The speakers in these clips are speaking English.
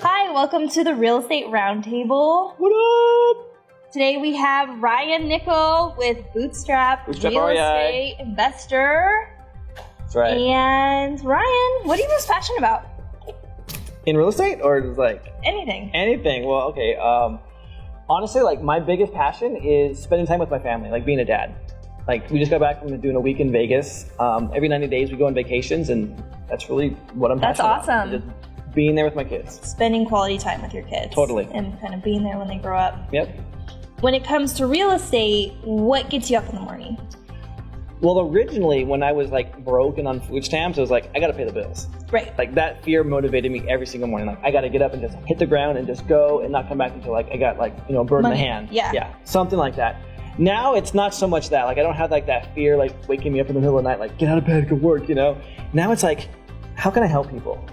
Hi, welcome to the Real Estate Roundtable. What up? Today we have Ryan Nickel with Bootstrap Real Estate Investor. That's right. And Ryan, what are you most passionate about? In real estate or just like? Anything. Anything. Well, okay. Honestly, like my biggest passion is spending time with my family, like being a dad. Like we just got back from doing a week in Vegas. Every 90 days we go on vacations, and that's really what I'm passionate about. That's awesome. Just being there with my kids. Spending quality time with your kids. Totally. And kind of being there when they grow up. Yep. When it comes to real estate, what gets you up in the morning? Well, originally when I was like broke and on food stamps, I was like, I gotta pay the bills. Right. Like that fear motivated me every single morning. Like I gotta get up and just hit the ground and just go and not come back until like I got like, a bird in the hand. Yeah. Yeah. Something like that. Now it's not so much that. Like I don't have like that fear like waking me up in the middle of the night, like get out of bed, go work, Now it's like, how can I help people?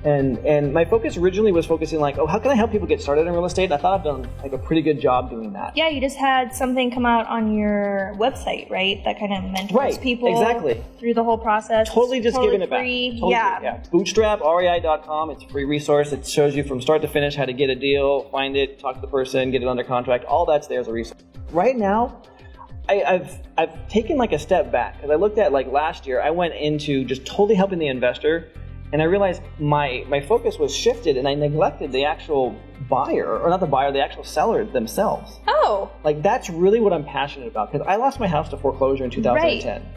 And my focus originally was focusing like, how can I help people get started in real estate? And I thought I've done like a pretty good job doing that. Yeah, you just had something come out on your website, right? That kind of mentors people through the whole process. Totally just giving it back. Totally, yeah. BootstrapREI.com. It's a free resource. It shows you from start to finish how to get a deal, find it, talk to the person, get it under contract. All that's there as a resource. Right now, I've taken like a step back because I looked at like last year, I went into just totally helping the investor. And I realized my focus was shifted and I neglected the actual buyer, or not the buyer, the actual seller themselves. Oh. Like that's really what I'm passionate about because I lost my house to foreclosure in 2010. Right.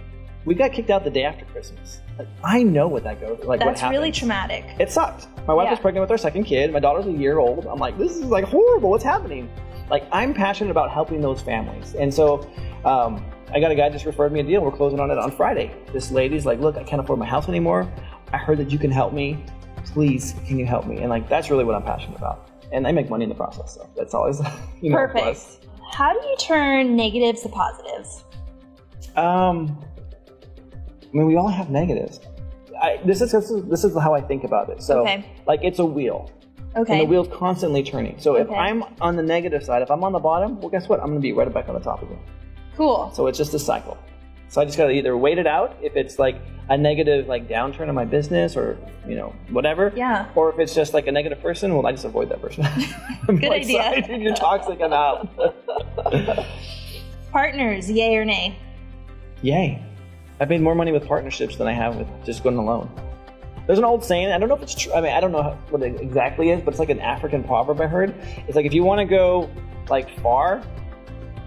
We got kicked out the day after Christmas. Like, I know what that goes like. That's what really traumatic. It sucked. My wife was pregnant with our second kid. My daughter's a year old. I'm like, this is like horrible. What's happening? Like I'm passionate about helping those families. And so I got a guy just referred me a deal. We're closing on it on Friday. This lady's like, look, I can't afford my house anymore. I heard that you can help me. Please, can you help me? And like, that's really what I'm passionate about. And I make money in the process, so that's always, Perfect. Plus. How do you turn negatives to positives? We all have negatives. This is how I think about it. So, like, it's a wheel. Okay. And the wheel's constantly turning. So if I'm on the negative side, if I'm on the bottom, well, guess what? I'm going to be right back on the top again. Cool. So it's just a cycle. So I just got to either wait it out if it's like a negative like downturn in my business or, whatever. Yeah. Or if it's just like a negative person, well, I just avoid that person. Good idea. Sorry, dude, you're toxic, I'm out. Partners, yay or nay? Yay. I've made more money with partnerships than I have with just going alone. There's an old saying, I don't know if it's true. I mean, I don't know what it exactly is, but it's like an African proverb I heard. It's like, if you want to go like far,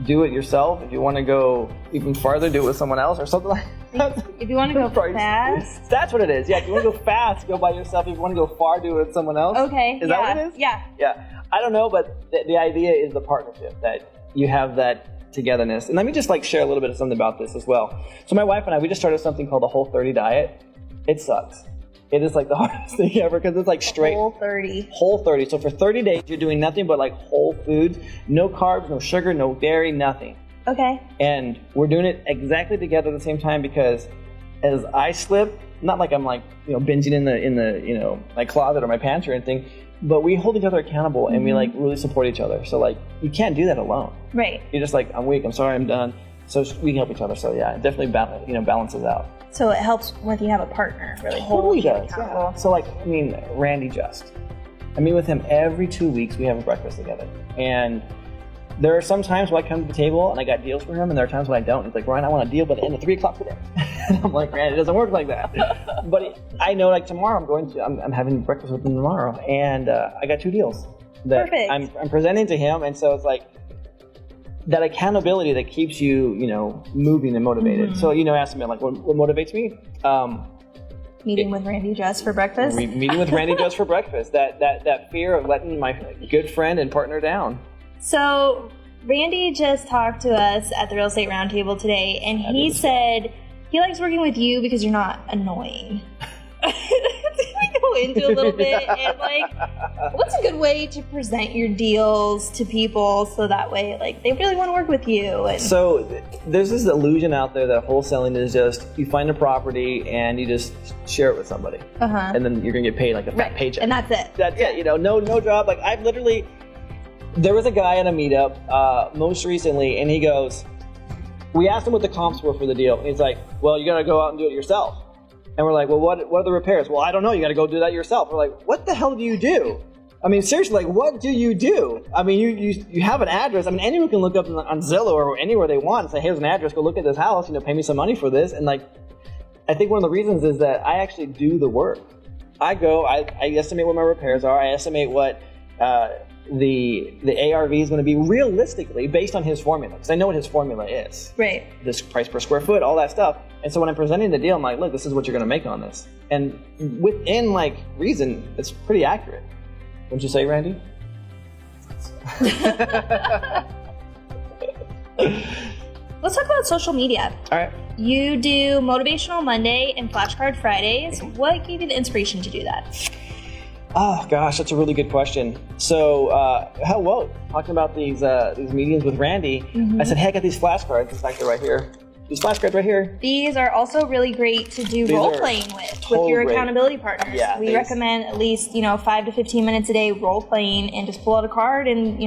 do it yourself. If you want to go even farther, do it with someone else or something like that. If you want to go fast. That's what it is. Yeah, if you want to go fast, go by yourself. If you want to go far, do it with someone else. Okay. Is that what it is? Yeah. Yeah. I don't know, but the idea is the partnership, that you have that togetherness. And let me just like share a little bit of something about this as well. So my wife and I, we just started something called the Whole30 diet. It sucks. It is like the hardest thing ever because it's like straight Whole30. Whole30. So for 30 days, you're doing nothing but like whole foods, no carbs, no sugar, no dairy, nothing. Okay. And we're doing it exactly together at the same time because as I slip, not like I'm like, binging in the my closet or my pants or anything, but we hold each other accountable and we like really support each other. So like you can't do that alone. Right. You're just like, I'm weak, I'm sorry, I'm done. So we can help each other. So yeah, it definitely balances out. So it helps when you have a partner, really totally does. Yeah. So like, Randy Just. I meet with him every 2 weeks. We have a breakfast together. And there are some times when I come to the table and I got deals for him, and there are times when I don't. He's like, Ryan, I want a deal by the end of 3 o'clock today. And I'm like, Randy, it doesn't work like that. But I know like tomorrow I'm having breakfast with him tomorrow. And I got 2 deals that I'm presenting to him. And so it's like, that accountability that keeps you, moving and motivated. Mm-hmm. So, ask me, like, what motivates me? Meeting with Randy Just for breakfast? Meeting with Randy Just for breakfast. That fear of letting my good friend and partner down. So, Randy just talked to us at the Real Estate Roundtable today, and he said he likes working with you because you're not annoying. Go into a little bit and like, what's a good way to present your deals to people so that way like they really want to work with you? And so there's this illusion out there that wholesaling is just you find a property and you just share it with somebody, and then you're gonna get paid like a fat paycheck, and that's it. That's it. No job. Like I've literally, there was a guy at a meetup most recently, and he goes, we asked him what the comps were for the deal, and he's like, well, you gotta go out and do it yourself. And we're like, well, what are the repairs? Well, I don't know. You got to go do that yourself. We're like, what the hell do you do? I mean, seriously, like, what do you do? I mean, you have an address. I mean, anyone can look up on Zillow or anywhere they want and say, hey, here's an address, go look at this house, pay me some money for this. And like, I think one of the reasons is that I actually do the work. I go, I estimate what my repairs are, I estimate what the ARV is going to be realistically based on his formula, because I know what his formula is. Right. This price per square foot, all that stuff. And so when I'm presenting the deal, I'm like, look, this is what you're going to make on this. And within like reason, it's pretty accurate. Wouldn't you say, Randy? Let's talk about social media. All right. You do Motivational Monday and Flashcard Fridays. What gave you the inspiration to do that? Oh gosh, that's a really good question. So, talking about these meetings with Randy, I said, hey, I got these flashcards. It's actually right here. These flashcards right here. These are also really great to do role playing with your accountability partners. Yeah, we recommend at least 5 to 15 minutes a day role playing, and just pull out a card and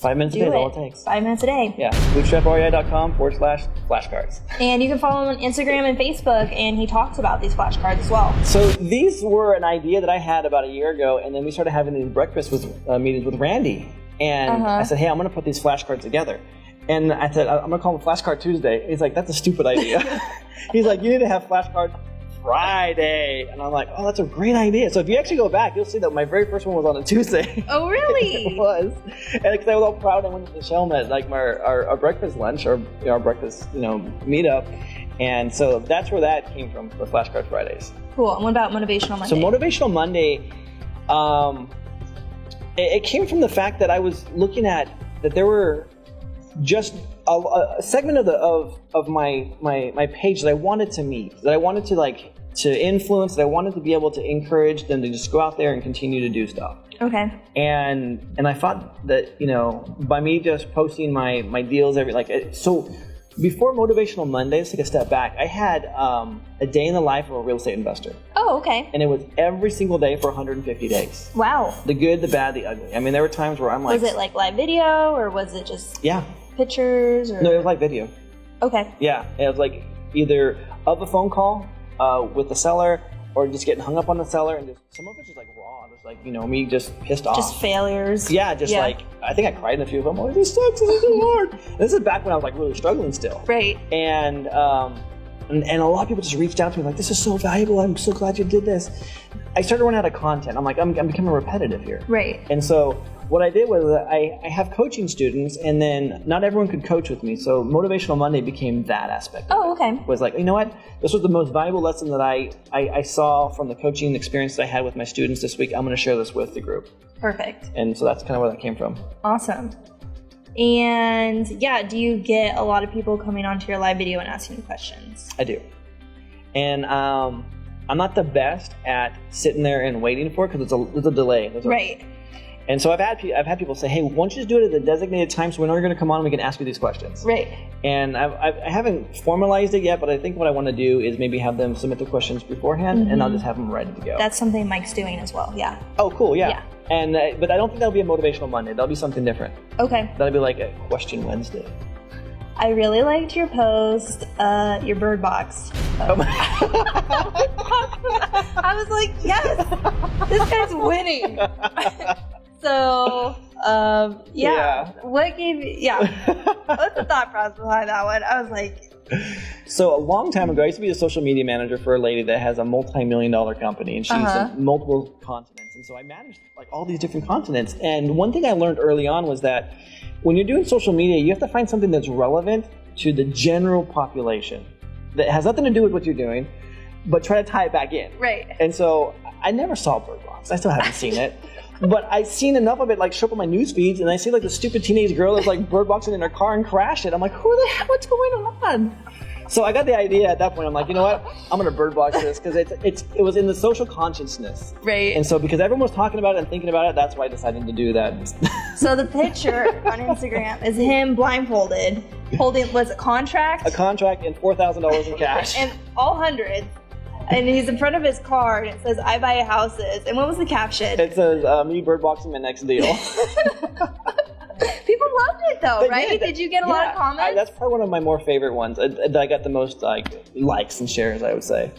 5 minutes a day is all it takes. 5 minutes a day. Yeah. bootstraprei.com/flashcards. And you can follow him on Instagram and Facebook, and he talks about these flashcards as well. So these were an idea that I had about a year ago, and then we started having these breakfast meetings with Randy. And I said, hey, I'm going to put these flashcards together. And I said, I'm going to call them Flashcard Tuesday. He's like, that's a stupid idea. He's like, you need to have Flashcard Friday. And I'm like, oh, that's a great idea. So if you actually go back, you'll see that my very first one was on a Tuesday. Oh, really? It was. And because I was all proud, I went to show him at like our breakfast lunch or our breakfast meetup. And so that's where that came from, the Flashcard Fridays. Cool. And what about Motivational Monday? So Motivational Monday, it came from the fact that I was looking at that there were just a segment of my page that I wanted to meet, that I wanted to influence, that I wanted to be able to encourage them to just go out there and continue to do stuff. Okay. And I thought that by me just posting my deals so before Motivational Monday, let's take a step back. I had a day in the life of a real estate investor. Oh, okay. And it was every single day for 150 days. Wow. The good, the bad, the ugly. I mean, there were times where I'm like... Was it like live video, or was it just pictures? Or... No, it was like video. Okay. Yeah. It was like either of a phone call with the seller, or just getting hung up on the seller, and just some of it's just like raw, just like me just pissed off, just failures. Yeah, like I think I cried in a few of them. I'm like, this sucks, this is so hard. This is back when I was like really struggling still. Right. And a lot of people just reached out to me like, this is so valuable. I'm so glad you did this. I started running out of content. I'm like, I'm becoming repetitive here. Right. And so what I did was I have coaching students, and then not everyone could coach with me. So Motivational Monday became that aspect. Oh, okay. It was like, you know what? This was the most valuable lesson that I saw from the coaching experience that I had with my students this week. I'm going to share this with the group. Perfect. And so that's kind of where that came from. Awesome. And do you get a lot of people coming onto your live video and asking you questions? I do. And I'm not the best at sitting there and waiting for it because there's a delay. Right. And so I've had people say, hey, why don't you just do it at the designated time so we know you're going to come on and we can ask you these questions. Right. And I haven't formalized it yet, but I think what I want to do is maybe have them submit the questions beforehand, and I'll just have them ready to go. That's something Mike's doing as well, yeah. Oh, cool, yeah. And but I don't think that'll be a Motivational Monday. That'll be something different. Okay. That'll be like a Question Wednesday. I really liked your post, your bird box. I was like, yes, this guy's winning. So, what gave you, what's the thought process behind that one? I was like... So a long time ago, I used to be a social media manager for a lady that has a multi-million-dollar company, and she's in multiple continents. And so I managed like all these different continents. And one thing I learned early on was that when you're doing social media, you have to find something that's relevant to the general population that has nothing to do with what you're doing, but try to tie it back in. Right. And so I never saw Bird Box. I still haven't seen it. But I've seen enough of it like show up on my news feeds, and I see like the stupid teenage girl that's like bird boxing in her car and crashed it. I'm like, who the heck? What's going on? So I got the idea at that point. I'm like, you know what? I'm gonna bird box this because it was in the social consciousness. Right. And so because everyone was talking about it and thinking about it, that's why I decided to do that. So the picture on Instagram is him blindfolded, holding a contract? A contract and $4,000 in cash. And all hundreds. And he's in front of his car, and it says, I buy houses. And what was the caption? It says, me bird boxing my next deal. People loved it, though, right? Did you get a lot of comments? That's probably one of my more favorite ones. I got the most likes and shares, I would say.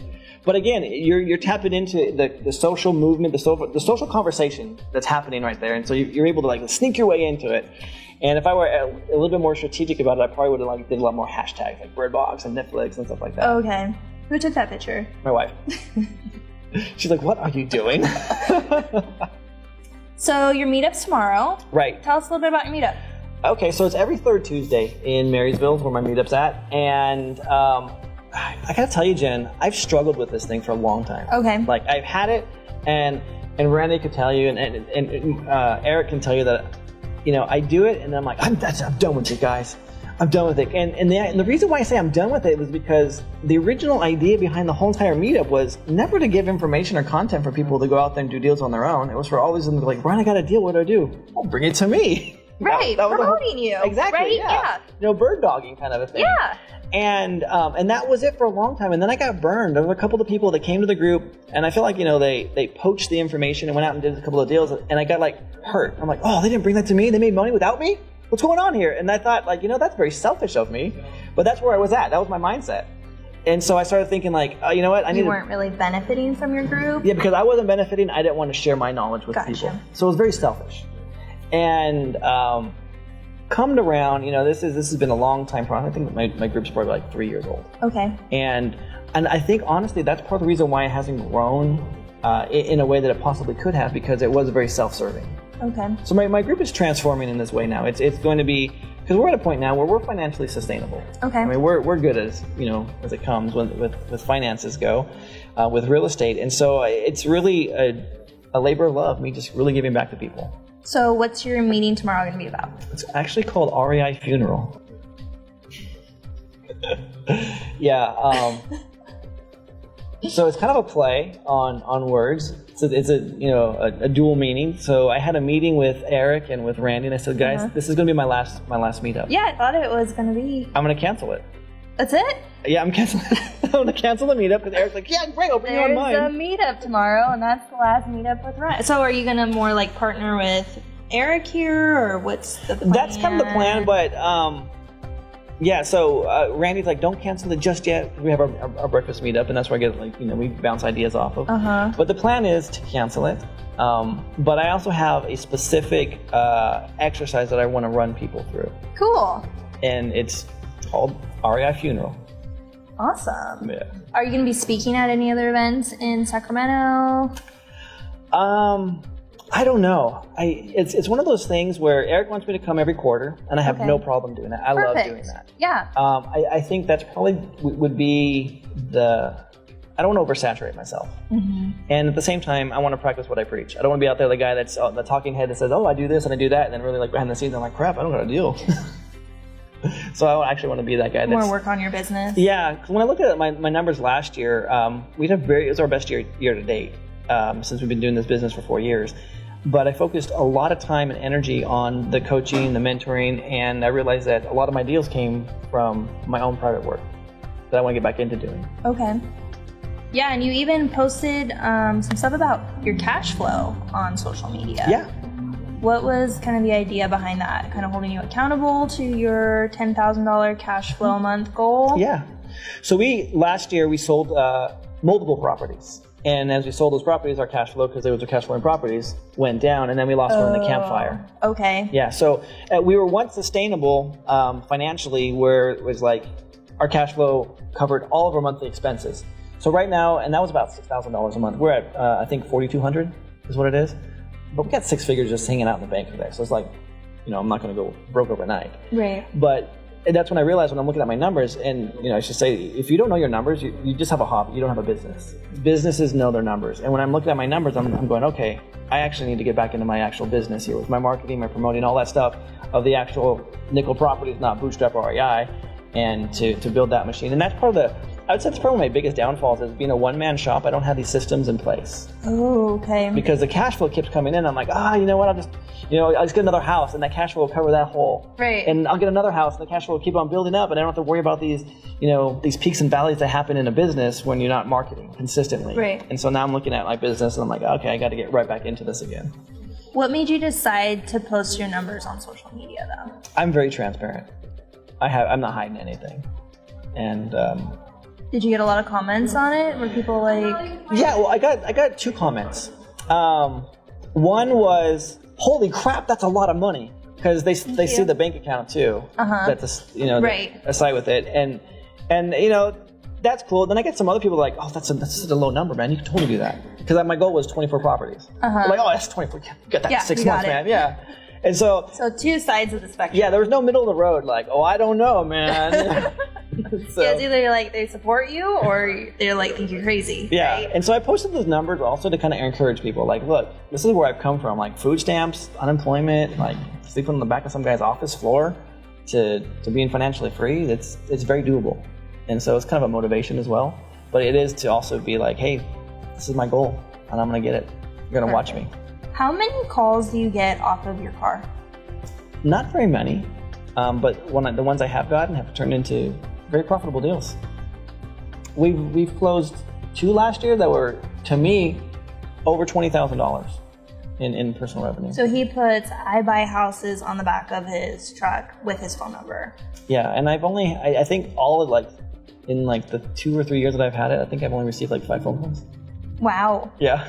But again, you're tapping into the social movement, the social conversation that's happening right there, and so you're able to like sneak your way into it. And if I were a little bit more strategic about it, I probably would have like did a lot more hashtags like Bird Box and Netflix and stuff like that. Okay. Who took that picture? My wife. She's like, "What are you doing?" So your meetup's tomorrow. Right. Tell us a little bit about your meetup. Okay, so it's every third Tuesday in Marysville, where my meetup's at, and I gotta tell you, Jen, I've struggled with this thing for a long time. Okay. Like I've had it, and Randy could tell you, and Eric can tell you that, I do it, and then I'm like, I'm done with it, guys. I'm done with it. And the reason why I say I'm done with it was because the original idea behind the whole entire meetup was never to give information or content for people to go out there and do deals on their own. It was for always them to be like, Brian, I got a deal. What do I do? Well, bring it to me. Right, that was promoting you. Exactly, right? Yeah. Bird dogging kind of a thing. Yeah. And that was it for a long time. And then I got burned. There were a couple of people that came to the group, and I feel like, they poached the information and went out and did a couple of deals, and I got hurt. I'm like, oh, they didn't bring that to me? They made money without me? What's going on here? And I thought, that's very selfish of me. But that's where I was at. That was my mindset. And so I started thinking, you know what? You weren't really benefiting from your group? Yeah, because I wasn't benefiting. I didn't want to share my knowledge with Gotcha. people. So it was very selfish. And come around, this has been a long time process. I think my group's probably 3 years old. Okay. And I think, honestly, that's part of the reason why it hasn't grown in a way that it possibly could have, because it was very self-serving. Okay. So my group is transforming in this way now. It's going to be, because we're at a point now where we're financially sustainable. Okay. I mean, we're good as it comes with finances go, with real estate. And so it's really a labor of love, me just really giving back to people. So what's your meeting tomorrow going to be about? It's actually called REI Funeral. Yeah. So it's kind of a play on words. So it's a dual meaning. So I had a meeting with Eric and with Randy, and I said, guys, this is going to be my last meetup. Yeah, I thought it was going to be. I'm going to cancel it. That's it? Yeah, I'm canceling. I'm going to cancel the meetup because Eric's like, yeah, great, I'll bring you on mine. There's a meetup tomorrow, and that's the last meetup with Ryan. So are you going to more partner with Eric here, or what's the plan? That's kind of the plan, but yeah. So Randy's like, don't cancel it just yet. We have our breakfast meetup, and that's where I get we bounce ideas off of. But the plan is to cancel it. But I also have a specific exercise that I want to run people through. Cool. And it's called REI Funeral. Awesome. Yeah. Are you going to be speaking at any other events in Sacramento? I don't know. It's one of those things where Eric wants me to come every quarter, and I have no problem doing that. I love doing that. Yeah. I think that's probably would be I don't want to oversaturate myself. Mm-hmm. And at the same time, I want to practice what I preach. I don't want to be out there the guy that's the talking head that says, oh, I do this and I do that, and then really behind the scenes, I'm like, crap, I don't got a deal. So I actually want to be that guy. More work on your business. Yeah, because when I look at my numbers last year, it was our best year to date since we've been doing this business for 4 years. But I focused a lot of time and energy on the coaching, the mentoring, and I realized that a lot of my deals came from my own private work that I want to get back into doing. Okay. Yeah, and you even posted some stuff about your cash flow on social media. Yeah. What was kind of the idea behind that? Kind of holding you accountable to your $10,000 cash flow a month goal? Yeah. So last year we sold multiple properties. And as we sold those properties, our cash flow, because they were cash flowing properties, went down, and then we lost one in the campfire. Okay. Yeah, so we were once sustainable financially, where it was our cash flow covered all of our monthly expenses. So right now, and that was about $6,000 a month. We're at, I think, $4,200 is what it is. But we got six figures just hanging out in the bank today. So it's I'm not going to go broke overnight. Right. But that's when I realized, when I'm looking at my numbers, and I should say, if you don't know your numbers, you just have a hobby. You don't have a business. Businesses know their numbers. And when I'm looking at my numbers, I'm going, okay, I actually need to get back into my actual business here with my marketing, my promoting, all that stuff of the actual nickel properties, not bootstrap REI, and to build that machine. And that's part of I would say that's probably my biggest downfalls, is being a one-man shop. I don't have these systems in place. Oh, okay. Because the cash flow keeps coming in. I'm like, you know what? I'll just get another house, and that cash flow will cover that hole. Right. And I'll get another house, and the cash flow will keep on building up, and I don't have to worry about these, these peaks and valleys that happen in a business when you're not marketing consistently. Right. And so now I'm looking at my business, and I'm like, okay, I got to get right back into this again. What made you decide to post your numbers on social media, though? I'm very transparent. I'm not hiding anything, and Did you get a lot of comments on it? Were people like... Yeah, well, I got 2 comments. One was, "Holy crap, that's a lot of money," because they see the bank account too. That's a site with it, and that's cool. Then I get some other people like, "Oh, that's such a low number, man. You can totally do that." Because my goal was 24 properties. I'm like, "Oh, that's 24. Get that in 6 months, man." Yeah. And so 2 sides of the spectrum. Yeah, there was no middle of the road. Like, "Oh, I don't know, man." So, yeah, it's either like they support you or they're like think you're crazy. Yeah, right? And so I posted those numbers also to kind of encourage people. Like, look, this is where I've come from. Like food stamps, unemployment, like sleeping on the back of some guy's office floor, to being financially free. It's very doable, and so it's kind of a motivation as well. But it is to also be like, hey, this is my goal, and I'm gonna get it. You're gonna watch me. How many calls do you get off of your car? Not very many, but the ones I have gotten have turned into very profitable deals. We've closed 2 last year that were, to me, over $20,000 in personal revenue. So he puts "I buy houses" on the back of his truck with his phone number. Yeah, and I think all of in the 2 or 3 years that I've had it, I think I've only received 5 phone calls. Wow. Yeah.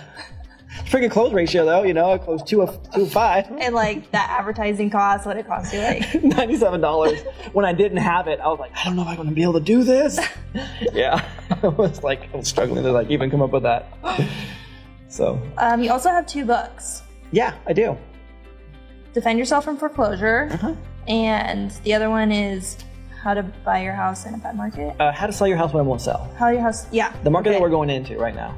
Pretty good close ratio though, I closed 2 of 5. And that advertising cost, what it cost you $97. When I didn't have it, I was like, I don't know if I'm going to be able to do this. Yeah, I was struggling to even come up with that. So. You also have 2 books. Yeah, I do. Defend Yourself from Foreclosure. And the other one is How to Buy Your House in a Bad Market. How to Sell Your House When It Won't Sell. How your house, yeah. The market that we're going into right now.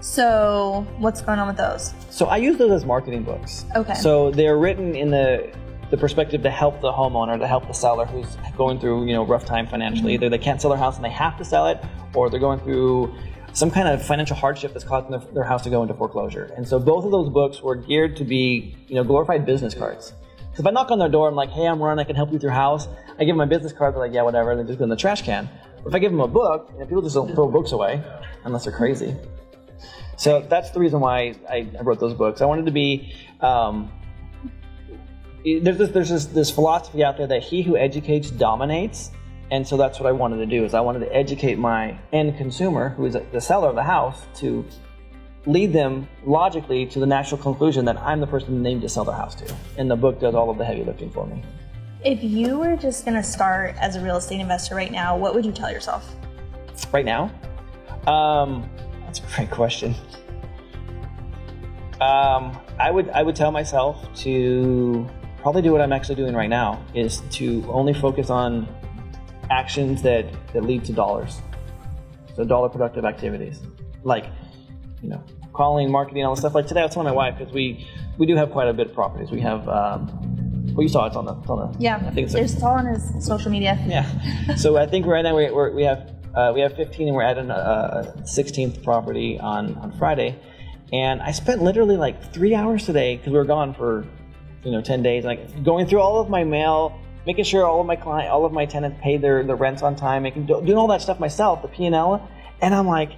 So what's going on with those? So I use those as marketing books. Okay. So they're written in the perspective to help the homeowner, to help the seller who's going through rough time financially. Either they can't sell their house and they have to sell it, or they're going through some kind of financial hardship that's causing their house to go into foreclosure. And so both of those books were geared to be glorified business cards. Because if I knock on their door, I'm like, "Hey, I'm Ron, I can help you with your house." I give them my business card, they're like, "Yeah, whatever," and they just go in the trash can. But if I give them a book, people just don't throw books away unless they're crazy. So that's the reason why I wrote those books. I wanted to be, there's this philosophy out there that he who educates dominates. And so that's what I wanted to do, is I wanted to educate my end consumer, who is the seller of the house, to lead them logically to the natural conclusion that I'm the person named to sell their house to. And the book does all of the heavy lifting for me. If you were just going to start as a real estate investor right now, what would you tell yourself? Right now? That's a great question. I would tell myself to probably do what I'm actually doing right now, is to only focus on actions that lead to dollars. So dollar productive activities. Calling, marketing, all the stuff. Like today I was telling my wife, because we do have quite a bit of properties. We have you saw it's on the yeah. I think it's all on his social media. Yeah. So I think right now we have 15, and we're adding a 16th property on Friday. And I spent literally 3 hours today, because we were gone for 10 days, going through all of my mail, making sure all of my tenants paid their rents on time, doing all that stuff myself, the P&L. And I'm like,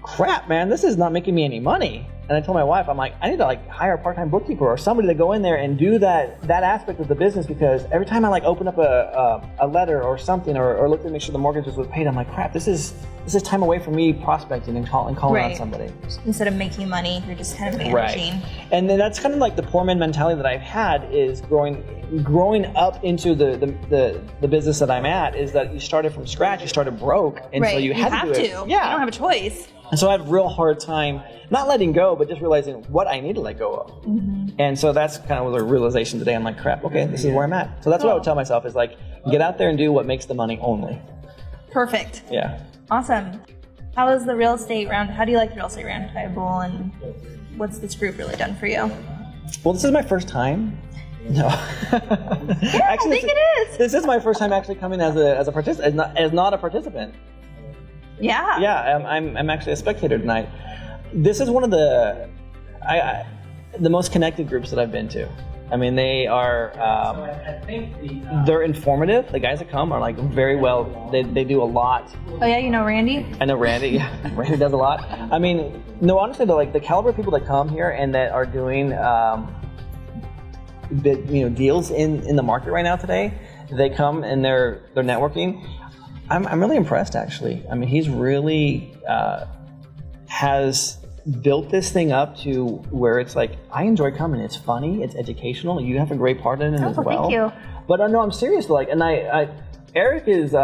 crap, man, this is not making me any money. And I told my wife, I'm like, I need to hire a part-time bookkeeper or somebody to go in there and do that aspect of the business, because every time I open up a letter or something, or look to make sure the mortgages were paid, I'm like, crap, this is time away from me prospecting and calling on somebody. Instead of making money, you're just kind of managing. Right. And then that's kind of the poor man mentality that I've had, is growing up into the business that I'm at, is that you started from scratch, you started broke, and so you had to do it. Yeah. You don't have a choice. And so I have a real hard time not letting go, but just realizing what I need to let go of. Mm-hmm. And so that's kind of the realization today. I'm like, crap, okay, this is where I'm at. So that's what I would tell myself, is get out there and do what makes the money only. Perfect. Yeah. Awesome. How do you like the Real Estate Roundtable, and what's this group really done for you? Well, this is my first time. No. Yeah, actually, I think it is. This is my first time actually coming as a participant, as not a participant. Yeah. Yeah, I'm actually a spectator tonight. This is one of the most connected groups that I've been to. I mean, they are, they're informative. The guys that come are very well, they do a lot. Oh yeah, you know Randy? I know Randy, yeah. Randy does a lot. I mean, no, honestly, the caliber of people that come here and that are doing, deals in the market right now today, they come and they're networking. I'm really impressed, actually. I mean, he's really has built this thing up to where it's like, I enjoy coming. It's funny. It's educational. You have a great part in it as well. Thank you. But no, I'm serious. Like, and Eric is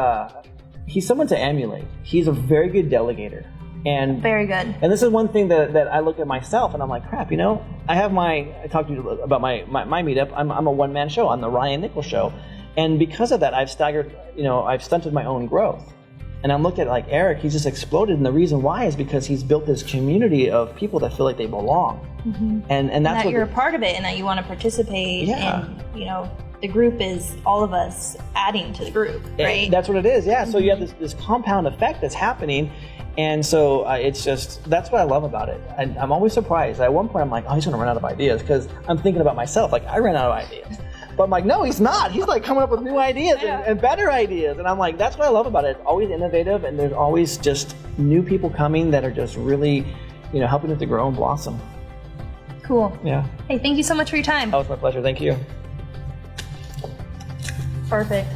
he's someone to emulate. He's a very good delegator. And very good. And this is one thing that I look at myself and I'm like, crap, I talked to you about my meetup. I'm a one-man show. I'm the Ryan Nichols show. And because of that, I've stunted my own growth. And I'm looking at like Eric, he's just exploded. And the reason why is because he's built this community of people that feel like they belong. Mm-hmm. And that's that you're a part of it and that you want to participate. Yeah. And, the group is all of us adding to the group, right? And that's what it is, yeah. Mm-hmm. So you have this compound effect that's happening. And so it's just, that's what I love about it. And I'm always surprised. At one point, I'm like, oh, he's going to run out of ideas because I'm thinking about myself. Like, I ran out of ideas. But I'm like, no, he's not. He's like coming up with new ideas and better ideas. And I'm like, that's what I love about it. It's always innovative, and there's always just new people coming that are just really, helping it to grow and blossom. Cool. Yeah. Hey, thank you so much for your time. Oh, it's my pleasure. Thank you. Perfect.